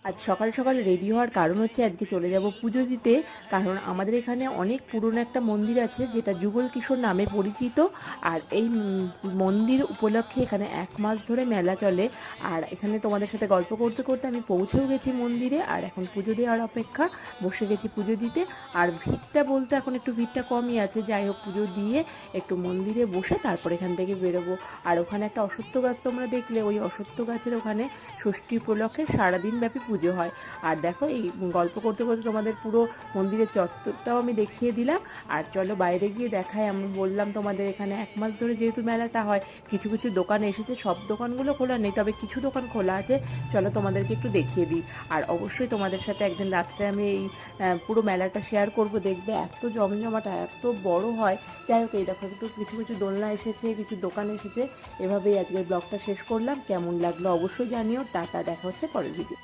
আজ সকাল সকাল রেডি হওয়ার কারণ হচ্ছে আজকে চলে যাব পুজো দিতে। কারণ আমাদের এখানে অনেক পুরনো একটা মন্দির আছে যেটা যুগল কিশোর নামে পরিচিত। আর এই মন্দির উপলক্ষে এখানে 1 মাস ধরে মেলা চলে। আর এখানে তোমাদের সাথে গল্প করতে করতে আমি পৌঁছেও গেছি মন্দিরে, আর এখন পুজো দেওয়ার অপেক্ষা, বসে গেছি পুজো দিতে। আর ভিড়টা বলতে এখন একটু ভিড়টা কমই আছে, যাই হোক পুজো দিয়ে একটু মন্দিরে বসে তারপর এখান থেকে বেরোবো। আর ওখানে একটা অশ্বত্থ গাছ তোমরা দেখলে, ওই অশ্বত্থ গাছের ওখানে ষষ্ঠী উপলক্ষে সারাদিন ব্যাপী পুজো হয়। আর দেখো এই গল্প করতে করতে তোমাদের পুরো মন্দিরের চত্বরটাও আমি দেখিয়ে দিলাম। আর চলো বাইরে গিয়ে দেখাই। আমি বললাম তোমাদের এখানে 1 মাস ধরে যেহেতু মেলাটা হয়, কিছু কিছু দোকান এসেছে, সব দোকানগুলো খোলা নেই, তবে কিছু দোকান খোলা আছে। চলো তোমাদেরকে একটু দেখিয়ে দিই। আর অবশ্যই তোমাদের সাথে একদিন রাত্রে আমি এই পুরো মেলাটা শেয়ার করব। দেখবে এত জমজমাটা, এত বড় হয়। যাই হোক, এই দেখো একটু কিছু কিছু দোলনা এসেছে, কিছু দোকান এসেছে। এভাবেই আজকের ব্লগটা শেষ করলাম। কেমন লাগলো অবশ্যই জানিও। টাটা, দেখা হচ্ছে পরের ভিডিও।